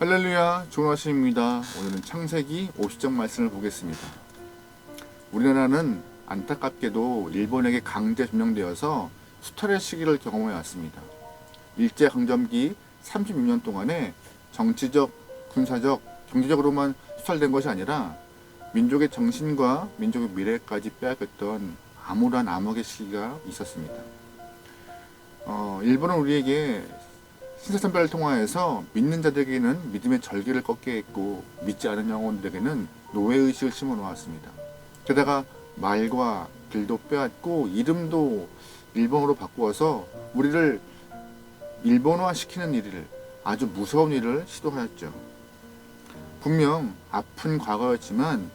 할렐루야, 좋은 아침입니다. 오늘은 창세기 50장 말씀을 보겠습니다. 우리나라는 안타깝게도 일본에게 강제 점령되어서 수탈의 시기를 경험해 왔습니다. 일제강점기 36년 동안에 정치적, 군사적, 경제적으로만 수탈된 것이 아니라 민족의 정신과 민족의 미래까지 빼앗겼던 암울한 암흑의 시기가 있었습니다. 일본은 우리에게 신사참배를 통하여서 믿는 자들에게는 믿음의 절개를 꺾게 했고 믿지 않은 영혼들에게는 노예의식을 심어놓았습니다. 게다가 말과 길도 빼앗고 이름도 일본어로 바꾸어서 우리를 일본어화 시키는 일을, 아주 무서운 일을 시도하였죠. 분명 아픈 과거였지만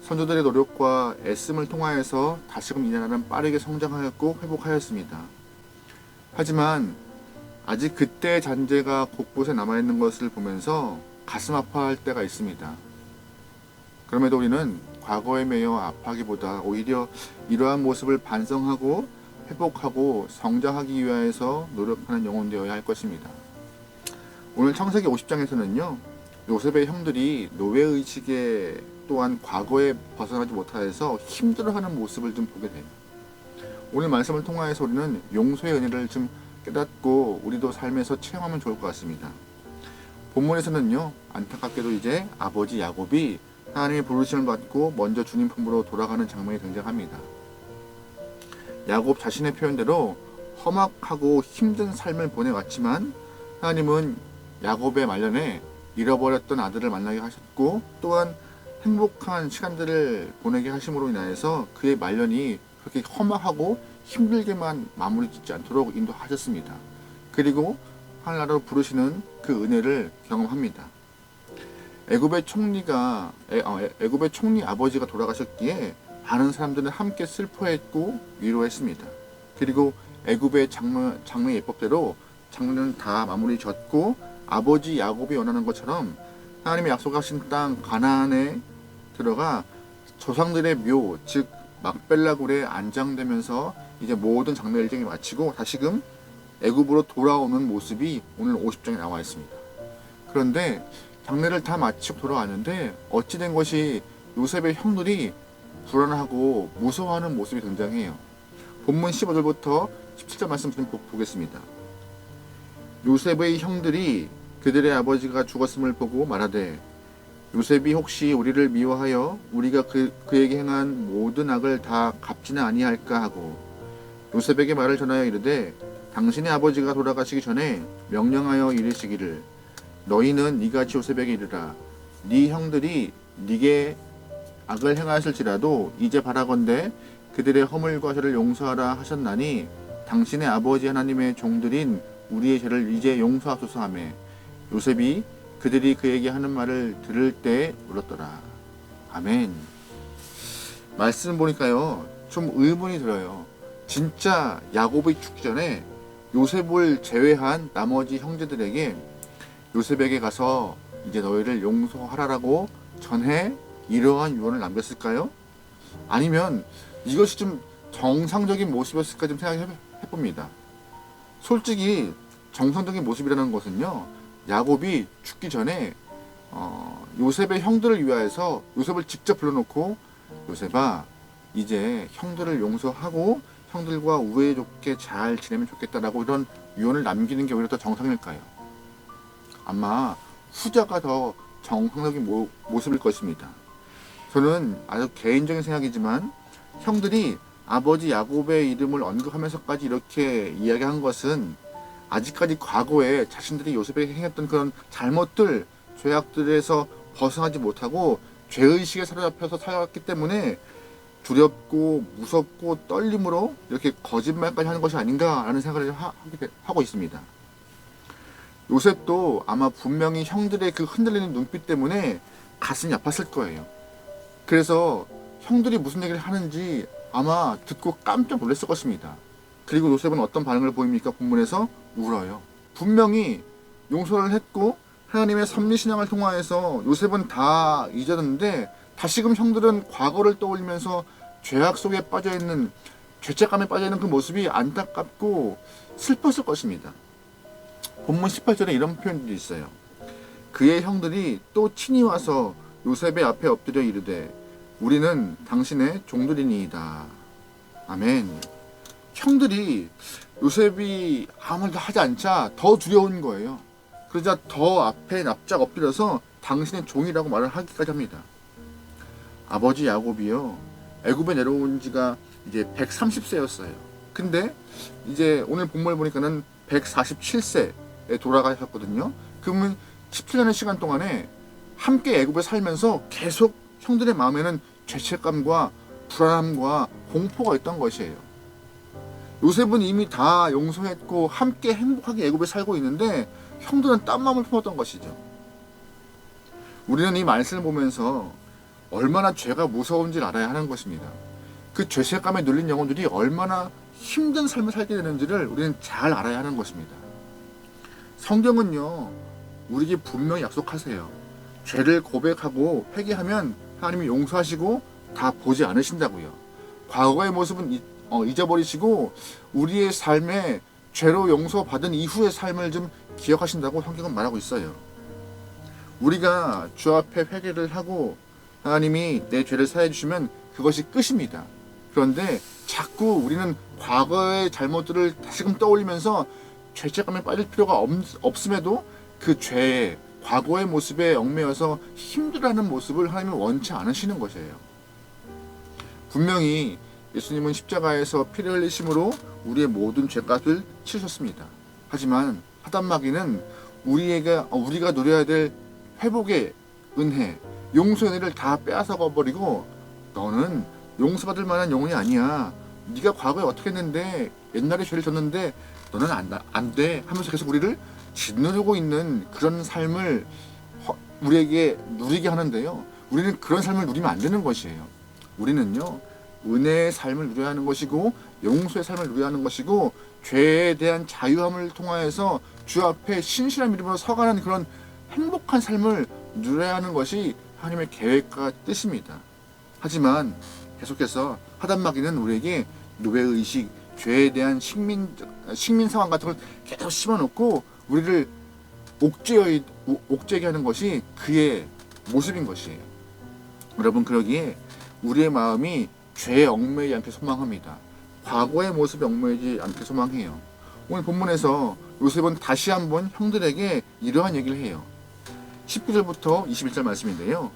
선조들의 노력과 애씀을 통하여서 다시금 이 나라는 빠르게 성장하였고 회복하였습니다. 하지만 아직 그때의 잔재가 곳곳에 남아있는 것을 보면서 가슴 아파할 때가 있습니다. 그럼에도 우리는 과거에 매여 아파하기보다 오히려 이러한 모습을 반성하고 회복하고 성장하기 위하여서 노력하는 영혼 되어야 할 것입니다. 오늘 창세기 50장에서는요, 요셉의 형들이 노예의식에 또한 과거에 벗어나지 못하여서 힘들어하는 모습을 좀 보게 돼요. 오늘 말씀을 통하여서 우리는 용서의 은혜를 좀 깨닫고 우리도 삶에서 체험하면 좋을 것 같습니다. 본문에서는요, 안타깝게도 이제 아버지 야곱이 하나님의 부르심을 받고 먼저 주님 품으로 돌아가는 장면이 등장합니다. 야곱 자신의 표현대로 험악하고 힘든 삶을 보내왔지만 하나님은 야곱의 말년에 잃어버렸던 아들을 만나게 하셨고 또한 행복한 시간들을 보내게 하심으로 인하여서 그의 말년이 그렇게 험악하고 힘들게만 마무리 짓지 않도록 인도하셨습니다. 그리고 하늘나라로 부르시는 그 은혜를 경험합니다. 애굽의 총리 아버지가 돌아가셨기에 많은 사람들은 함께 슬퍼했고 위로했습니다. 그리고 애굽의 장래 예법대로 장례는 다 마무리 졌고 아버지 야곱이 원하는 것처럼 하나님의 약속하신 땅 가나안에 들어가 조상들의 묘, 즉 막벨라굴에 안장되면서 이제 모든 장례 일정이 마치고 다시금 애굽으로 돌아오는 모습이 오늘 50장에 나와 있습니다. 그런데 장례를 다 마치고 돌아왔는데 어찌된 것이 요셉의 형들이 불안하고 무서워하는 모습이 등장해요. 본문 15절부터 17절 말씀 좀 보겠습니다. 요셉의 형들이 그들의 아버지가 죽었음을 보고 말하되 요셉이 혹시 우리를 미워하여 우리가 그에게 행한 모든 악을 다 갚지는 아니할까 하고 요셉에게 말을 전하여 이르되 당신의 아버지가 돌아가시기 전에 명령하여 이르시기를 너희는 이같이 요셉에게 이르라 네 형들이 네게 악을 행하실지라도 이제 바라건대 그들의 허물과 죄를 용서하라 하셨나니 당신의 아버지 하나님의 종들인 우리의 죄를 이제 용서하소서 하며 요셉이 그들이 그에게 하는 말을 들을 때 울었더라. 아멘. 말씀 보니까요, 좀 의문이 들어요. 진짜 야곱이 죽기 전에 요셉을 제외한 나머지 형제들에게 요셉에게 가서 이제 너희를 용서하라라고 전해 이러한 유언을 남겼을까요? 아니면 이것이 좀 정상적인 모습이었을까 좀 생각해 봅니다. 솔직히 정상적인 모습이라는 것은요, 야곱이 죽기 전에 요셉의 형들을 위하여서 요셉을 직접 불러놓고 요셉아 이제 형들을 용서하고 형들과 우애 좋게 잘 지내면 좋겠다라고 이런 유언을 남기는 게 오히려 더 정상일까요? 아마 후자가 더 정상적인 모습일 것입니다. 저는 아주 개인적인 생각이지만 형들이 아버지 야곱의 이름을 언급하면서까지 이렇게 이야기한 것은 아직까지 과거에 자신들이 요셉에게 행했던 그런 잘못들, 죄악들에서 벗어나지 못하고 죄의식에 사로잡혀서 살았기 때문에 두렵고 무섭고 떨림으로 이렇게 거짓말까지 하는 것이 아닌가라는 생각을 하고 있습니다. 요셉도 아마 분명히 형들의 그 흔들리는 눈빛 때문에 가슴이 아팠을 거예요. 그래서 형들이 무슨 얘기를 하는지 아마 듣고 깜짝 놀랐을 것입니다. 그리고 요셉은 어떤 반응을 보입니까? 본문에서 울어요. 분명히 용서를 했고 하나님의 섭리신앙을 통하여서 요셉은 다 잊었는데 다시금 형들은 과거를 떠올리면서 죄악 속에 빠져있는, 죄책감에 빠져있는 그 모습이 안타깝고 슬펐을 것입니다. 본문 18절에 이런 표현들이 있어요. 그의 형들이 또 친히 와서 요셉의 앞에 엎드려 이르되 우리는 당신의 종들이니이다. 아멘. 형들이 요셉이 아무 말도 하지 않자 더 두려운 거예요. 그러자 더 앞에 납작 엎드려서 당신의 종이라고 말을 하기까지 합니다. 아버지 야곱이요, 애굽에 내려온 지가 이제 130세였어요. 근데 이제 오늘 본문을 보니까는 147세에 돌아가셨거든요. 그러면 17년의 시간 동안에 함께 애굽에 살면서 계속 형들의 마음에는 죄책감과 불안함과 공포가 있던 것이에요. 요셉은 이미 다 용서했고 함께 행복하게 애굽에 살고 있는데 형들은 딴 마음을 품었던 것이죠. 우리는 이 말씀을 보면서 얼마나 죄가 무서운지를 알아야 하는 것입니다. 그 죄책감에 눌린 영혼들이 얼마나 힘든 삶을 살게 되는지를 우리는 잘 알아야 하는 것입니다. 성경은요, 우리에게 분명히 약속하세요. 죄를 고백하고 회개하면 하나님이 용서하시고 다 보지 않으신다고요. 과거의 모습은 잊어버리시고 우리의 삶에 죄로 용서받은 이후의 삶을 좀 기억하신다고 성경은 말하고 있어요. 우리가 주 앞에 회개를 하고 하나님이 내 죄를 사해 주시면 그것이 끝입니다. 그런데 자꾸 우리는 과거의 잘못들을 다시금 떠올리면서 죄책감에 빠질 필요가 없음에도 그 죄의 과거의 모습에 얽매여서 힘들어하는 모습을 하나님은 원치 않으시는 것이에요. 분명히 예수님은 십자가에서 피를 흘리심으로 우리의 모든 죄값을 치르셨습니다. 하지만 사단마귀는 우리가 누려야 될 회복의 은혜, 용서의 은혜를 다 빼앗아가 버리고 너는 용서받을 만한 영혼이 아니야. 네가 과거에 어떻게 했는데 옛날에 죄를 졌는데 너는 안 돼 하면서 계속 우리를 짓누르고 있는 그런 삶을 우리에게 누리게 하는데요. 우리는 그런 삶을 누리면 안 되는 것이에요. 우리는요, 은혜의 삶을 누려야 하는 것이고 용서의 삶을 누려야 하는 것이고 죄에 대한 자유함을 통하여서 주 앞에 신실한 믿음으로 서가는 그런 행복한 삶을 누려야 하는 것이 하나님의 계획과 뜻입니다. 하지만 계속해서 하단마귀는 우리에게 노예의식, 죄에 대한 식민 상황 같은 걸 계속 심어놓고 우리를 옥죄게 하는 것이 그의 모습인 것이에요. 여러분, 그러기에 우리의 마음이 죄에 얽매이지 않게 소망합니다. 과거의 모습에 얽매이지 않게 소망해요. 오늘 본문에서 요셉은 다시 한번 형들에게 이러한 얘기를 해요. 19절부터 21절 말씀인데요.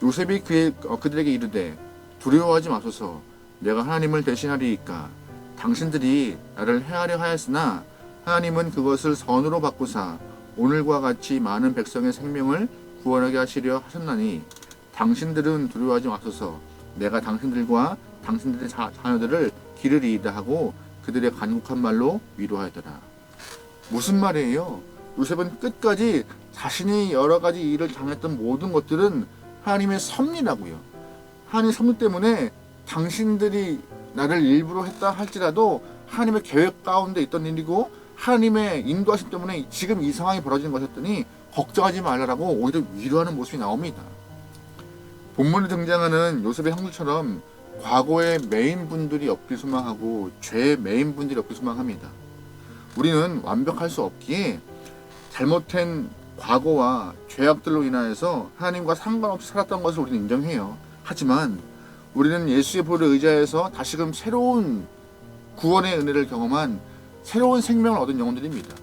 요셉이 그들에게 이르되 두려워하지 마소서. 내가 하나님을 대신하리이까. 당신들이 나를 해하려 하였으나 하나님은 그것을 선으로 바꾸사 오늘과 같이 많은 백성의 생명을 구원하게 하시려 하셨나니 당신들은 두려워하지 마소서. 내가 당신들과 당신들의 자녀들을 기르리이다 하고 그들의 간곡한 말로 위로하더라. 무슨 말이에요? 요셉은 끝까지 자신이 여러 가지 일을 당했던 모든 것들은 하나님의 섭리라고요. 하나님의 섭리 때문에 당신들이 나를 일부러 했다 할지라도 하나님의 계획 가운데 있던 일이고 하나님의 인도하심 때문에 지금 이 상황이 벌어진 것이었더니 걱정하지 말라라고 오히려 위로하는 모습이 나옵니다. 본문에 등장하는 요셉의 형들처럼 과거의 메인분들이 없길 소망하고 죄의 메인분들이 없길 소망합니다. 우리는 완벽할 수 없기에 잘못된 과거와 죄악들로 인하여서 하나님과 상관없이 살았던 것을 우리는 인정해요. 하지만 우리는 예수의 보혈을 의지하여서 다시금 새로운 구원의 은혜를 경험한 새로운 생명을 얻은 영혼들입니다.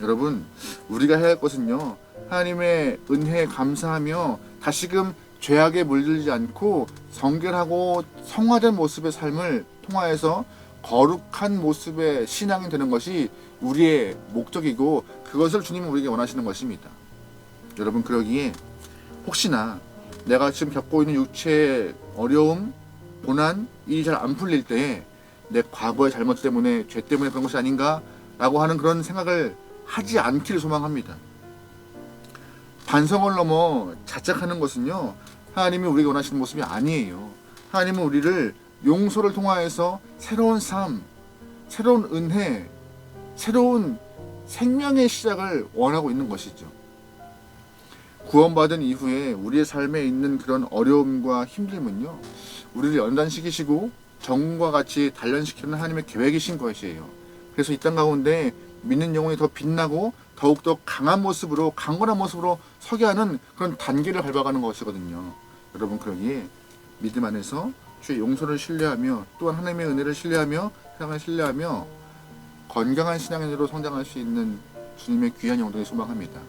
여러분, 우리가 해야 할 것은요, 하나님의 은혜에 감사하며 다시금 죄악에 물들지 않고 정결하고 성화된 모습의 삶을 통하여서 거룩한 모습의 신앙이 되는 것이 우리의 목적이고 그것을 주님은 우리에게 원하시는 것입니다. 여러분, 그러기에 혹시나 내가 지금 겪고 있는 육체의 어려움, 고난, 일이 잘 안 풀릴 때 내 과거의 잘못 때문에, 죄 때문에 그런 것이 아닌가 라고 하는 그런 생각을 하지 않기를 소망합니다. 반성을 넘어 자책하는 것은요, 하나님이 우리에게 원하시는 모습이 아니에요. 하나님은 우리를 용서를 통하여서 새로운 삶, 새로운 은혜, 새로운 생명의 시작을 원하고 있는 것이죠. 구원받은 이후에 우리의 삶에 있는 그런 어려움과 힘듦은요, 우리를 연단시키시고 정과 같이 단련시키는 하나님의 계획이신 것이에요. 그래서 이 땅 가운데 믿는 영혼이 더 빛나고 더욱더 강한 모습으로, 강건한 모습으로 서게 하는 그런 단계를 밟아가는 것이거든요. 여러분, 그러기에 믿음 안에서 주의 용서를 신뢰하며, 또한 하나님의 은혜를 신뢰하며, 사랑을 신뢰하며 건강한 신앙인으로 성장할 수 있는 주님의 귀한 영광을 소망합니다.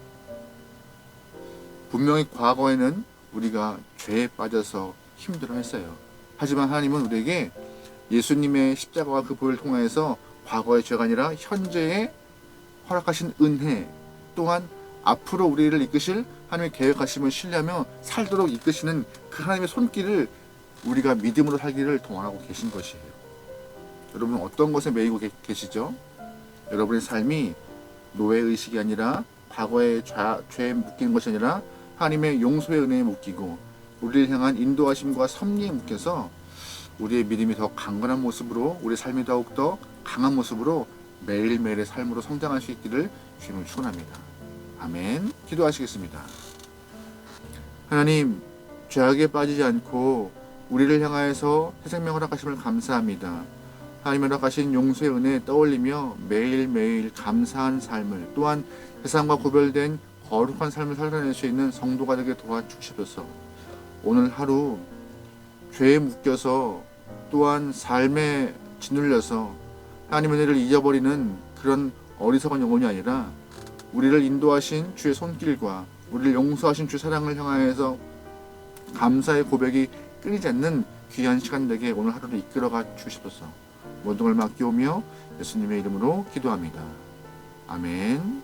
분명히 과거에는 우리가 죄에 빠져서 힘들어했어요. 하지만 하나님은 우리에게 예수님의 십자가와 그 보혈을 통하여서 과거의 죄가 아니라 현재의 허락하신 은혜, 또한 앞으로 우리를 이끄실 하나님의 계획하심을 신뢰하며 살도록 이끄시는 그 하나님의 손길을 우리가 믿음으로 살기를 동원하고 계신 것이에요. 여러분, 어떤 것에 매이고 계시죠? 여러분의 삶이 노예의식이 아니라 과거의 죄에 묶이는 것이 아니라 하나님의 용서의 은혜에 묶이고 우리를 향한 인도하심과 섭리에 묶여서 우리의 믿음이 더 강건한 모습으로, 우리의 삶이 더욱더 강한 모습으로 매일매일의 삶으로 성장할 수 있기를 주님을 축원합니다. 아멘. 기도하시겠습니다. 하나님, 죄악에 빠지지 않고 우리를 향하여서 새 생명 허락하심을 감사합니다. 하나님 허락하신 용서의 은혜에 떠올리며 매일매일 감사한 삶을, 또한 세상과 구별된 거룩한 삶을 살아낼 수 있는 성도가 되게 도와주시옵소서. 오늘 하루 죄에 묶여서, 또한 삶에 짓눌려서 하나님의 은혜를 잊어버리는 그런 어리석은 영혼이 아니라 우리를 인도하신 주의 손길과 우리를 용서하신 주의 사랑을 향하여서 감사의 고백이 끊이지 않는 귀한 시간 되게 오늘 하루를 이끌어가 주시옵소서. 모든 걸 맡기오며 예수님의 이름으로 기도합니다. 아멘.